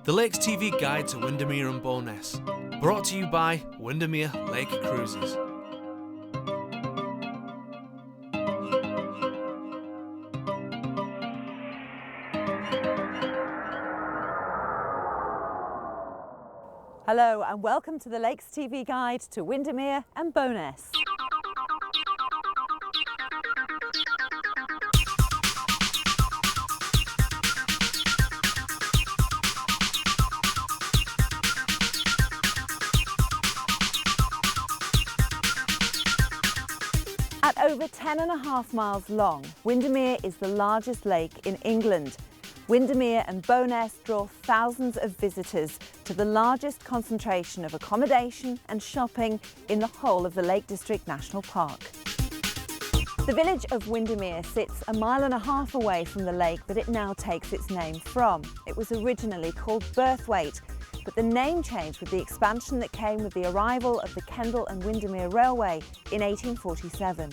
The Lakes TV Guide to Windermere and Bowness, brought to you by Windermere Lake Cruises. Hello and welcome to the Lakes TV Guide to Windermere and Bowness. At over 10.5 miles long, Windermere is the largest lake in England. Windermere and Bowness draw thousands of visitors to the largest concentration of accommodation and shopping in the whole of the Lake District National Park. The village of Windermere sits 1.5 miles away from the lake that it now takes its name from. It was originally called Birthwaite, but the name changed with the expansion that came with the arrival of the Kendal and Windermere Railway in 1847.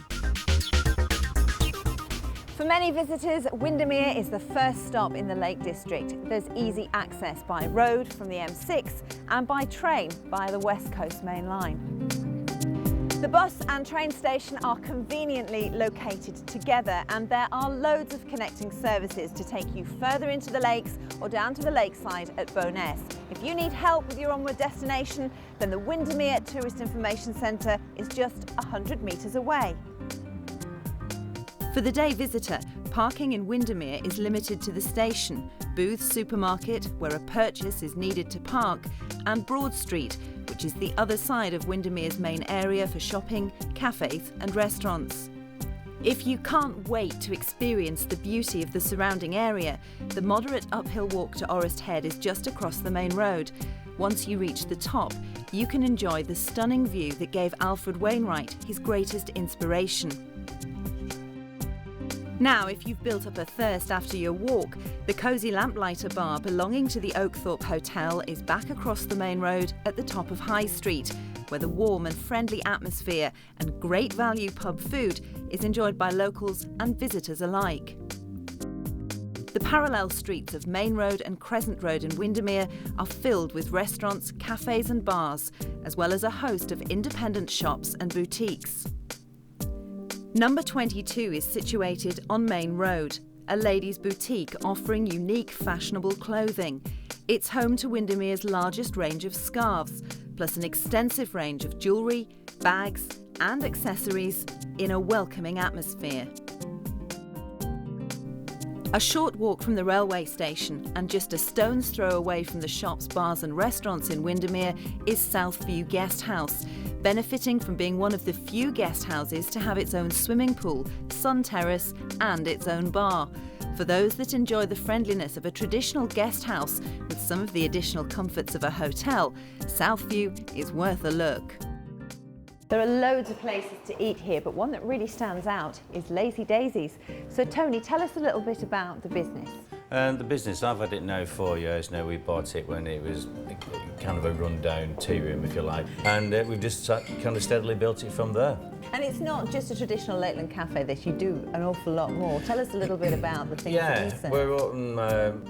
For many visitors, Windermere is the first stop in the Lake District. There's easy access by road from the M6 and by train via the West Coast Main Line. The bus and train station are conveniently located together, and there are loads of connecting services to take you further into the lakes or down to the lakeside at Bowness. If you need help with your onward destination, then the Windermere Tourist Information Centre is just 100 metres away. For the day visitor, parking in Windermere is limited to the station, Booth Supermarket, where a purchase is needed to park, and Broad Street, which is the other side of Windermere's main area for shopping, cafes and restaurants. If you can't wait to experience the beauty of the surrounding area, the moderate uphill walk to Orrest Head is just across the main road. Once you reach the top, you can enjoy the stunning view that gave Alfred Wainwright his greatest inspiration. Now, if you've built up a thirst after your walk, the cosy lamplighter bar belonging to the Oakthorpe Hotel is back across the main road at the top of High Street, where the warm and friendly atmosphere and great value pub food is enjoyed by locals and visitors alike. The parallel streets of Main Road and Crescent Road in Windermere are filled with restaurants, cafes and bars, as well as a host of independent shops and boutiques. Number 22 is situated on Main Road, a ladies' boutique offering unique fashionable clothing. It's home to Windermere's largest range of scarves, plus an extensive range of jewellery, bags and accessories in a welcoming atmosphere. A short walk from the railway station and just a stone's throw away from the shops, bars and restaurants in Windermere is Southview Guest House, benefiting from being one of the few guest houses to have its own swimming pool, sun terrace and its own bar. For those that enjoy the friendliness of a traditional guest house with some of the additional comforts of a hotel, Southview is worth a look. There are loads of places to eat here, but one that really stands out is Lazy Daisy's. So Tony, tell us a little bit about the business. The business, I've had it now 4 years now. We bought it when it was kind of a run-down tea room, if you like, and we've just kind of steadily built it from there. And it's not just a traditional Lakeland cafe, this, you do an awful lot more. Tell us a little bit about the things that you serve. We're open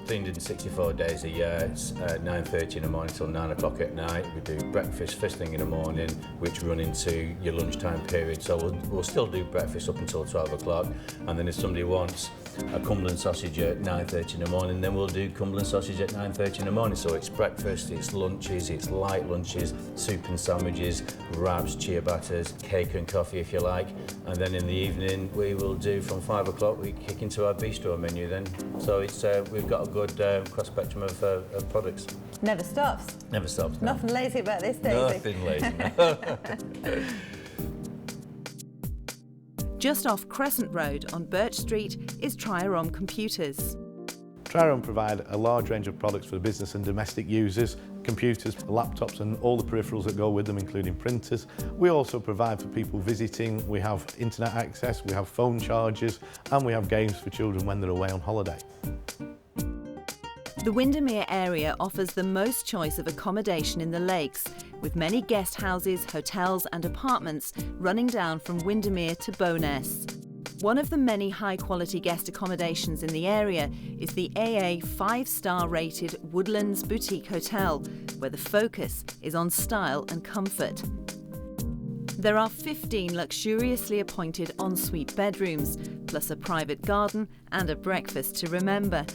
364 days a year. It's 9:30 in the morning till 9 o'clock at night. We do breakfast first thing in the morning, which run into your lunchtime period, so we'll still do breakfast up until 12 o'clock, and then if somebody wants a Cumberland sausage at 9:30 in the morning, then we'll do Cumberland sausage at 9:30 in the morning. So it's breakfast, it's lunches, it's light lunches, soup and sandwiches, wraps, chia batters, cake and coffee if you like, and then in the evening we will do from 5 o'clock we kick into our bistro menu then. So it's we've got a good cross spectrum of products. Never stops. Never stops. No. Nothing lazy about this, Daisy. Nothing lazy. No. Just off Crescent Road on Birch Street is Triarom Computers. Triarom provide a large range of products for business and domestic users, computers, laptops and all the peripherals that go with them, including printers. We also provide for people visiting. We have internet access, we have phone chargers and we have games for children when they're away on holiday. The Windermere area offers the most choice of accommodation in the lakes, with many guest houses, hotels and apartments running down from Windermere to Bowness. One of the many high-quality guest accommodations in the area is the AA 5-star rated Woodlands Boutique Hotel, where the focus is on style and comfort. There are 15 luxuriously appointed ensuite bedrooms, plus a private garden and a breakfast to remember.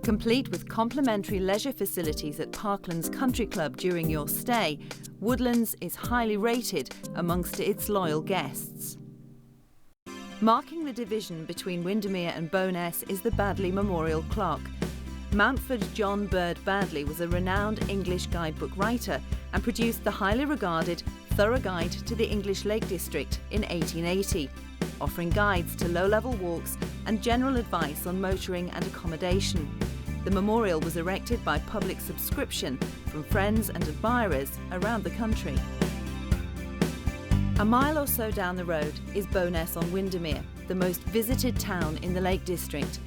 Complete with complimentary leisure facilities at Parklands Country Club during your stay, Woodlands is highly rated amongst its loyal guests. Marking the division between Windermere and Bowness is the Badley Memorial Clock. Mountford John Bird Badley was a renowned English guidebook writer and produced the highly regarded Thorough Guide to the English Lake District in 1880, offering guides to low-level walks and general advice on motoring and accommodation. The memorial was erected by public subscription from friends and admirers around the country. A mile or so down the road is Bowness on Windermere, the most visited town in the Lake District.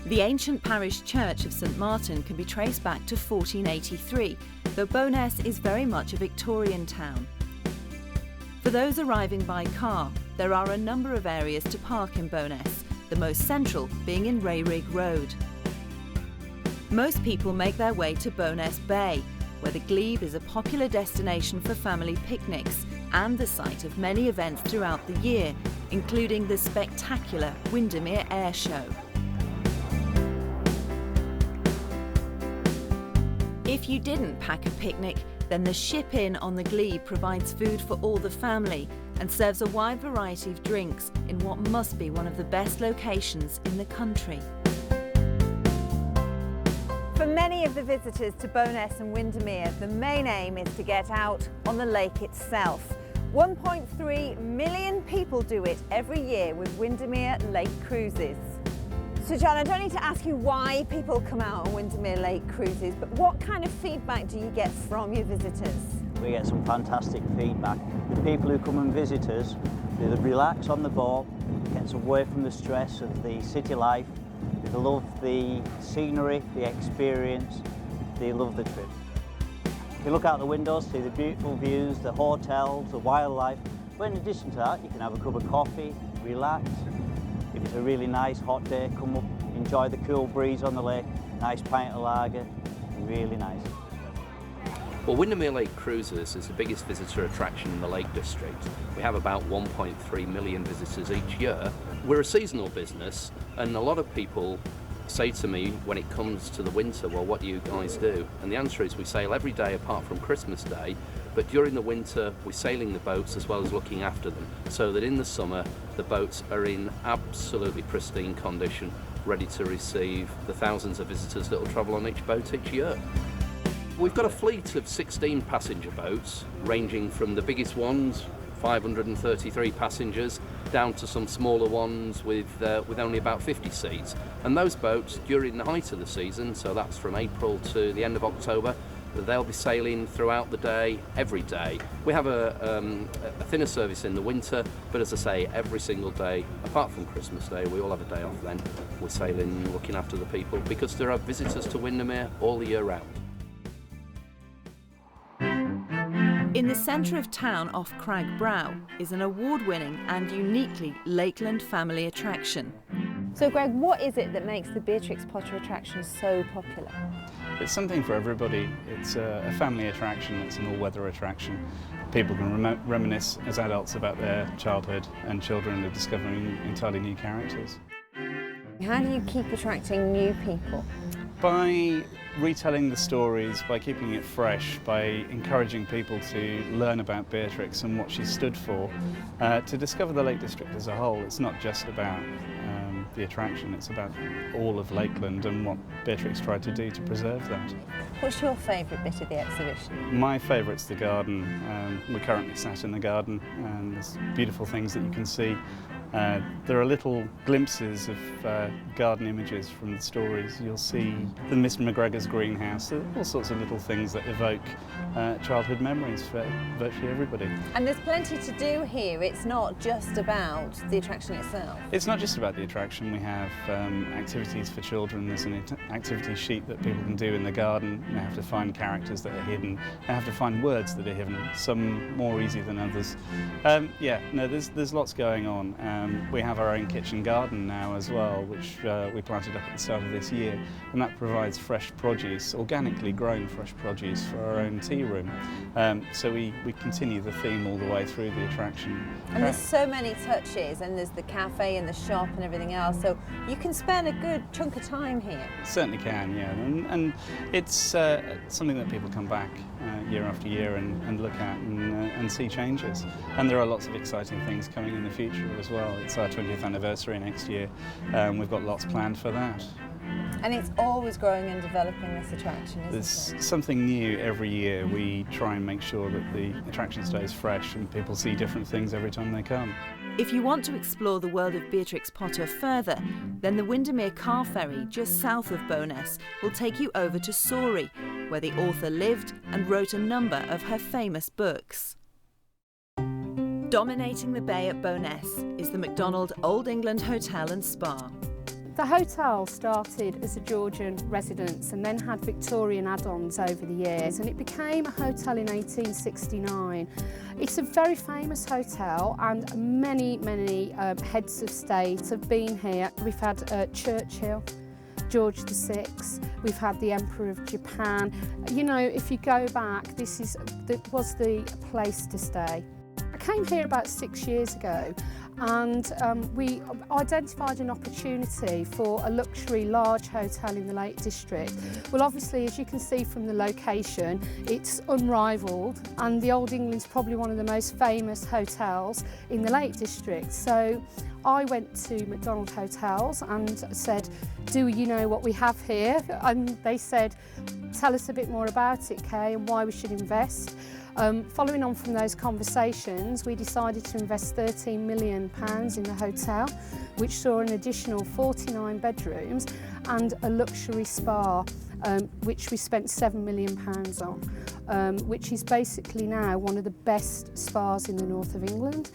The ancient parish church of St Martin can be traced back to 1483, though Bowness is very much a Victorian town. For those arriving by car, there are a number of areas to park in Bowness, the most central being in Rayrig Road. Most people make their way to Bowness Bay, where the glebe is a popular destination for family picnics and the site of many events throughout the year, including the spectacular Windermere Air Show. If you didn't pack a picnic, then the Ship Inn on the glebe provides food for all the family and serves a wide variety of drinks in what must be one of the best locations in the country. For many of the visitors to Bowness and Windermere, the main aim is to get out on the lake itself. 1.3 million people do it every year with Windermere Lake Cruises. So John, I don't need to ask you why people come out on Windermere Lake Cruises, but what kind of feedback do you get from your visitors? We get some fantastic feedback. The people who come and visit us, they relax on the boat, gets away from the stress of the city life. They love the scenery, the experience, they love the trip. You look out the windows, see the beautiful views, the hotels, the wildlife. But in addition to that, you can have a cup of coffee, relax. If it's a really nice hot day, come up, enjoy the cool breeze on the lake, nice pint of lager, really nice. Well, Windermere Lake Cruises is the biggest visitor attraction in the Lake District. We have about 1.3 million visitors each year. We're a seasonal business, and a lot of people say to me when it comes to the winter, well, what do you guys do? And the answer is we sail every day apart from Christmas Day, but during the winter we're sailing the boats as well as looking after them, so that in the summer the boats are in absolutely pristine condition, ready to receive the thousands of visitors that will travel on each boat each year. We've got a fleet of 16 passenger boats, ranging from the biggest ones, 533 passengers, down to some smaller ones with only about 50 seats. And those boats, during the height of the season, so that's from April to the end of October, they'll be sailing throughout the day, every day. We have a thinner service in the winter, but as I say, every single day, apart from Christmas Day, we all have a day off then. We're sailing, looking after the people, because there are visitors to Windermere all the year round. In the centre of town off Crag Brow is an award-winning and uniquely Lakeland family attraction. So Greg, what is it that makes the Beatrix Potter attraction so popular? It's something for everybody. It's a family attraction, it's an all-weather attraction. People can reminisce as adults about their childhood, and children are discovering entirely new characters. How do you keep attracting new people? By retelling the stories, by keeping it fresh, by encouraging people to learn about Beatrix and what she stood for, to discover the Lake District as a whole. It's not just about the attraction, it's about all of Lakeland and what Beatrix tried to do to preserve that. What's your favourite bit of the exhibition? My favourite's the garden. We're currently sat in the garden and there's beautiful things that you can see. There are little glimpses of garden images from the stories. You'll see the Miss McGregor's greenhouse, all sorts of little things that evoke childhood memories for virtually everybody. And there's plenty to do here. It's not just about the attraction itself. It's not just about the attraction. We have activities for children. There's an activity sheet that people can do in the garden. They have to find characters that are hidden. They have to find words that are hidden, some more easy than others. There's lots going on. We have our own kitchen garden now as well, which we planted up at the start of this year, and that provides fresh produce, organically grown fresh produce for our own tea room. So we continue the theme all the way through the attraction. And there's so many touches, and there's the cafe and the shop and everything else, so you can spend a good chunk of time here. Certainly can, yeah, and it's something that people come back year after year and look at and see changes. And there are lots of exciting things coming in the future as well. It's our 20th anniversary next year. We've got lots planned for that. And it's always growing and developing, this attraction, isn't There's it? something new every year. We try and make sure that the attraction stays fresh and people see different things every time they come. If you want to explore the world of Beatrix Potter further, then the Windermere car ferry just south of Bowness will take you over to Sawrey, where the author lived and wrote a number of her famous books. Dominating the bay at Bowness is the McDonald Old England Hotel and Spa. The hotel started as a Georgian residence and then had Victorian add-ons over the years, and it became a hotel in 1869. It's a very famous hotel, and many heads of state have been here. We've had Churchill, George VI, we've had the Emperor of Japan. You know, if you go back, this was the place to stay. I came here about 6 years ago, and we identified an opportunity for a luxury large hotel in the Lake District. Well, obviously, as you can see from the location, it's unrivaled, and the Old England's probably one of the most famous hotels in the Lake District. So I went to McDonald Hotels and said, do you know what we have here? And they said, tell us a bit more about it, Kay, and why we should invest. Following on from those conversations, we decided to invest £13 million in the hotel, which saw an additional 49 bedrooms and a luxury spa, which we spent £7 million on, which is basically now one of the best spas in the north of England.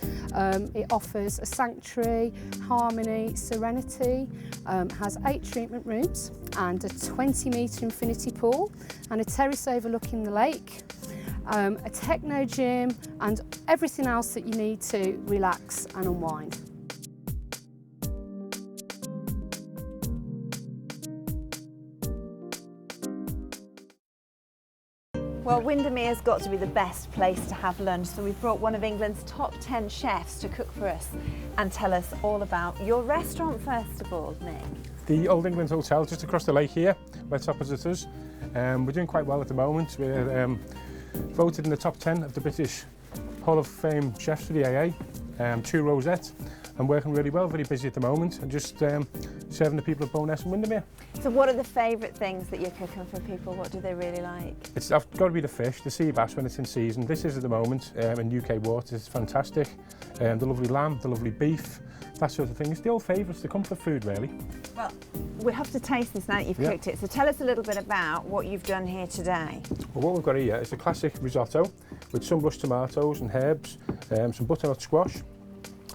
It offers a sanctuary, harmony, serenity, has 8 treatment rooms and a 20-metre infinity pool and a terrace overlooking the lake. A techno gym and everything else that you need to relax and unwind. Well, Windermere's got to be the best place to have lunch, so we've brought one of England's top 10 chefs to cook for us and tell us all about your restaurant first of all, Nick. The Old England Hotel just across the lake here, right opposite us. We're doing quite well at the moment. We're voted in the top 10 of the British Hall of Fame chefs for the AA, 2 rosettes, and working really well, very busy at the moment, and just serving the people of Bowness and Windermere. So what are the favourite things that you're cooking for people? What do they really like? It's got to be the fish, the sea bass when it's in season. This is at the moment in UK waters, it's fantastic. The lovely lamb, the lovely beef, that sort of thing. It's the old favourites, the comfort food really. Well, we have to taste this now that you've cooked it, so tell us a little bit about what you've done here today. Well, what we've got here is a classic risotto with sunbrushed tomatoes and herbs, some butternut squash,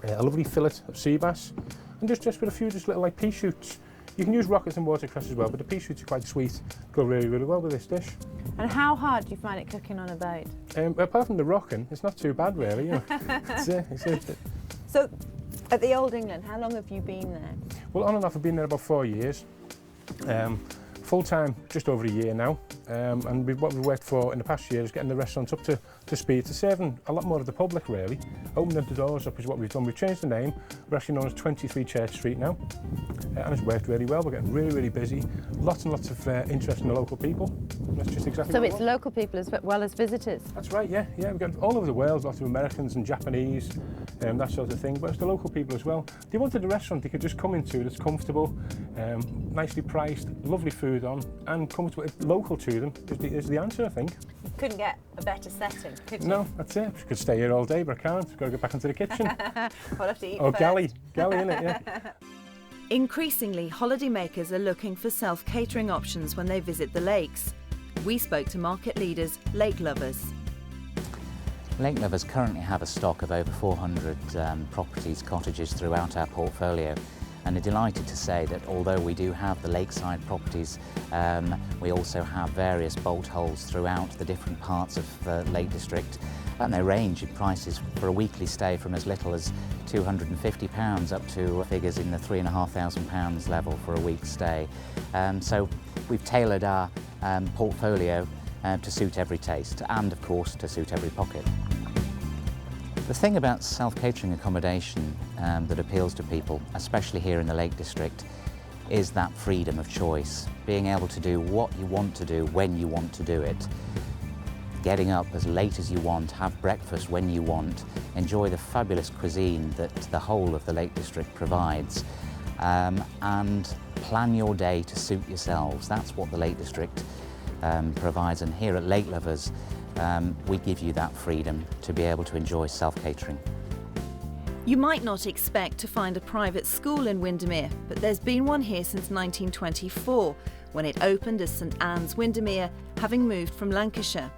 a lovely fillet of sea bass, and just with a few little like pea shoots. You can use rockets and watercress as well, but the pea shoots are quite sweet, go really well with this dish. And how hard do you find it cooking on a boat? Apart from the rocking, it's not too bad really. You know. So, at the Old England, how long have you been there? Well, on and off, I've been there about 4 years. Full-time, just over a year now. And what we've worked for in the past year is getting the restaurant up to speed, to serving a lot more of the public really. Opening the doors up is what we've done. We've changed the name. We're actually known as 23 Church Street now. And it's worked really well. We're getting really busy. Lots and lots of interest in the local people. That's just exactly So what it's local people as well as visitors? That's right, yeah. We've got all over the world, lots of Americans and Japanese, that sort of thing, but it's the local people as well. They wanted a restaurant they could just come into that's comfortable, nicely priced, lovely food on, and comfortable, local to them is the answer, I think. You couldn't get a better setting, could you? No, that's it. I could stay here all day, but I can't. I've got to get back into the kitchen. We'll have to eat Oh, first. galley, innit, yeah. Increasingly, holidaymakers are looking for self-catering options when they visit the lakes. We spoke to market leaders, Lake Lovers. Lake Lovers currently have a stock of over 400 properties, cottages throughout our portfolio, and are delighted to say that although we do have the lakeside properties, we also have various bolt holes throughout the different parts of the Lake District, and they range in prices for a weekly stay from as little as £250 up to figures in the £3,500 level for a week's stay. So we've tailored our portfolio to suit every taste and of course to suit every pocket. The thing about self-catering accommodation that appeals to people, especially here in the Lake District, is that freedom of choice. Being able to do what you want to do when you want to do it. Getting up as late as you want, have breakfast when you want, enjoy the fabulous cuisine that the whole of the Lake District provides, and plan your day to suit yourselves. That's what the Lake District provides, and here at Lake Lovers we give you that freedom to be able to enjoy self-catering. You might not expect to find a private school in Windermere, but there's been one here since 1924, when it opened as St Anne's Windermere, having moved from Lancashire.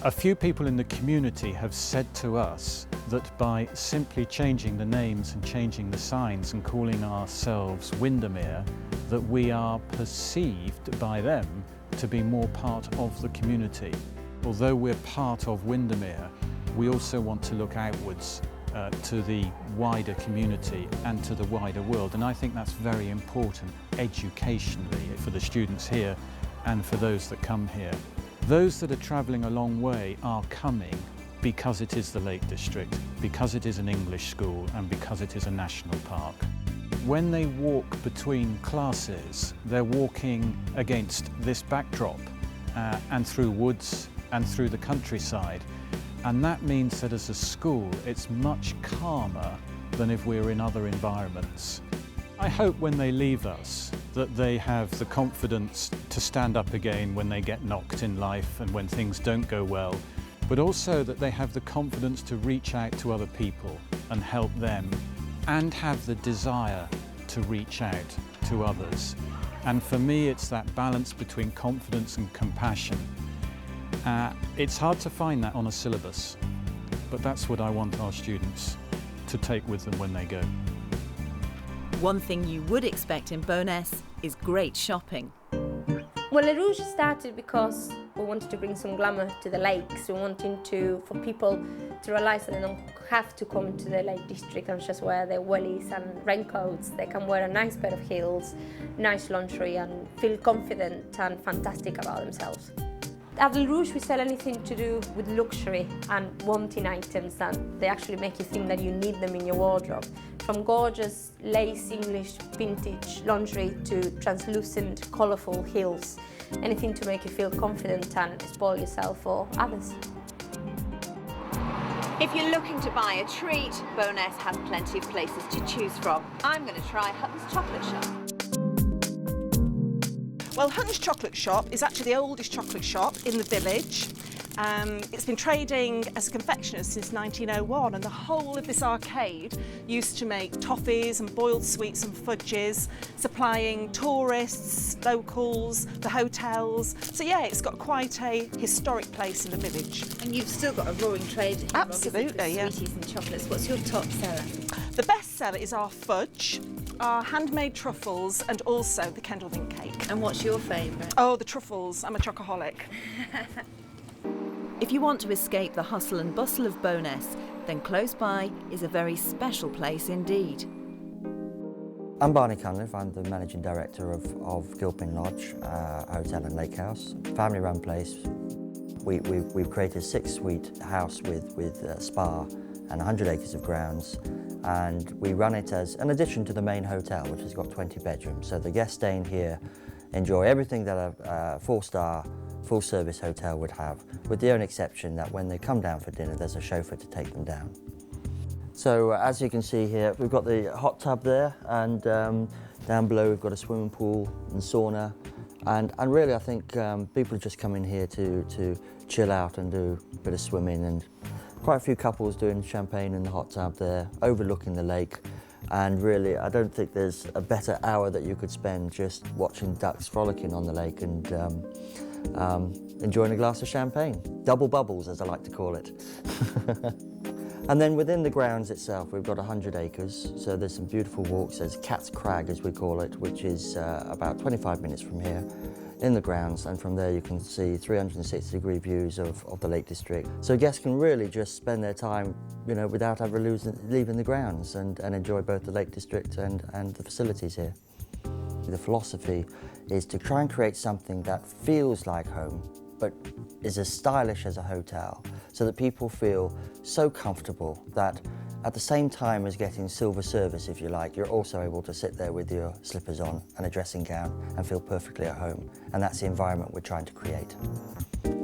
A few people in the community have said to us that by simply changing the names and changing the signs and calling ourselves Windermere, that we are perceived by them to be more part of the community. Although we're part of Windermere, we also want to look outwards to the wider community and to the wider world, and I think that's very important educationally for the students here and for those that come here. Those that are travelling a long way are coming because it is the Lake District, because it is an English school and because it is a national park. When they walk between classes, they're walking against this backdrop and through woods and through the countryside, and that means that as a school it's much calmer than if we're in other environments. I hope when they leave us that they have the confidence to stand up again when they get knocked in life and when things don't go well, but also that they have the confidence to reach out to other people and help them, and have the desire to reach out to others. And for me it's that balance between confidence and compassion. It's hard to find that on a syllabus, but that's what I want our students to take with them when they go. One thing you would expect in Bo'ness is great shopping. Well, Le Rouge started because we wanted to bring some glamour to the lakes. We wanted for people to realise that they don't have to come to the Lake District and just wear their wellies and raincoats. They can wear a nice pair of heels, nice lingerie, and feel confident and fantastic about themselves. At Le Rouge we sell anything to do with luxury and wanting items that they actually make you think that you need them in your wardrobe. From gorgeous lace English vintage lingerie to translucent colourful heels. Anything to make you feel confident and spoil yourself or others. If you're looking to buy a treat, Bo'ness has plenty of places to choose from. I'm going to try Hutton's Chocolate Shop. Well, Hutton's Chocolate Shop is actually the oldest chocolate shop in the village. It's been trading as a confectioner since 1901, and the whole of this arcade used to make toffees and boiled sweets and fudges, supplying tourists, locals, the hotels. So yeah, it's got quite a historic place in the village. And you've still got a roaring trade here, absolutely, yeah. Sweeties and chocolates. What's your top seller? The best seller is our fudge, our handmade truffles, and also the Kendal Vink cake. And what's your favourite? Oh, the truffles. I'm a chocoholic. If you want to escape the hustle and bustle of Bo'ness, then close by is a very special place indeed. I'm Barney Cunliffe. I'm the Managing Director of Gilpin Lodge Hotel and Lake House. Family-run place. We've created a 6-suite house with a spa and 100 acres of grounds, and we run it as an addition to the main hotel, which has got 20 bedrooms. So the guests staying here enjoy everything that a 4-star full-service hotel would have, with the only exception that when they come down for dinner, there's a chauffeur to take them down. So as you can see here, we've got the hot tub there, and down below we've got a swimming pool and sauna, and really I think people are just coming here to chill out and do a bit of swimming, and quite a few couples doing champagne in the hot tub there, overlooking the lake. And really, I don't think there's a better hour that you could spend just watching ducks frolicking on the lake and enjoying a glass of champagne. Double bubbles, as I like to call it. And then within the grounds itself, we've got 100 acres, so there's some beautiful walks. There's Cat's Crag, as we call it, which is about 25 minutes from here in the grounds, and from there you can see 360-degree views of the Lake District. So guests can really just spend their time, you know, without ever leaving the grounds and enjoy both the Lake District and the facilities here. The philosophy is to try and create something that feels like home, but is as stylish as a hotel, so that people feel so comfortable that at the same time as getting silver service, if you like, you're also able to sit there with your slippers on and a dressing gown and feel perfectly at home. And that's the environment we're trying to create.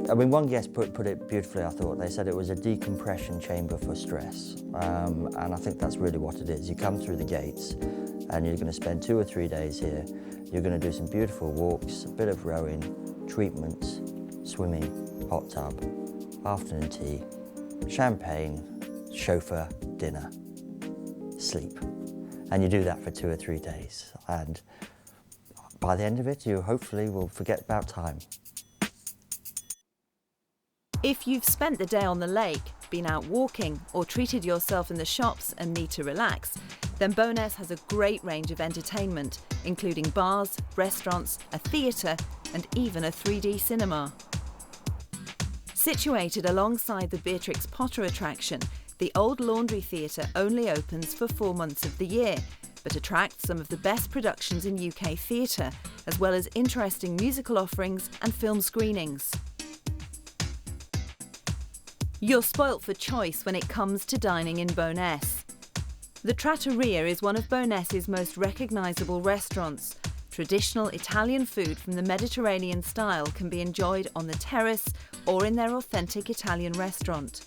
I mean, one guest put it beautifully, I thought. They said it was a decompression chamber for stress. And I think that's really what it is. You come through the gates and you're going to spend 2 or 3 days here. You're going to do some beautiful walks, a bit of rowing, treatments, swimming, hot tub, afternoon tea, champagne, chauffeur, dinner, sleep. And you do that for 2 or 3 days. And by the end of it, you hopefully will forget about time. If you've spent the day on the lake, been out walking, or treated yourself in the shops and need to relax, then Bowness has a great range of entertainment, including bars, restaurants, a theatre, and even a 3D cinema. Situated alongside the Beatrix Potter attraction, the Old Laundry Theatre only opens for 4 months of the year, but attracts some of the best productions in UK theatre, as well as interesting musical offerings and film screenings. You're spoilt for choice when it comes to dining in Bowness. The Trattoria is one of Bowness's most recognisable restaurants. Traditional Italian food from the Mediterranean style can be enjoyed on the terrace or in their authentic Italian restaurant.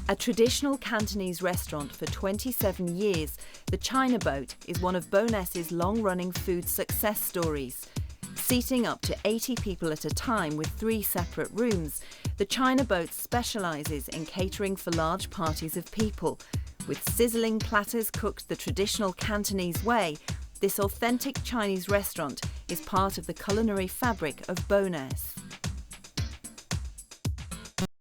A traditional Cantonese restaurant for 27 years, the China Boat is one of Bowness's long-running food success stories. Seating up to 80 people at a time with 3 separate rooms, the China Boat specialises in catering for large parties of people. With sizzling platters cooked the traditional Cantonese way, this authentic Chinese restaurant is part of the culinary fabric of Bowness.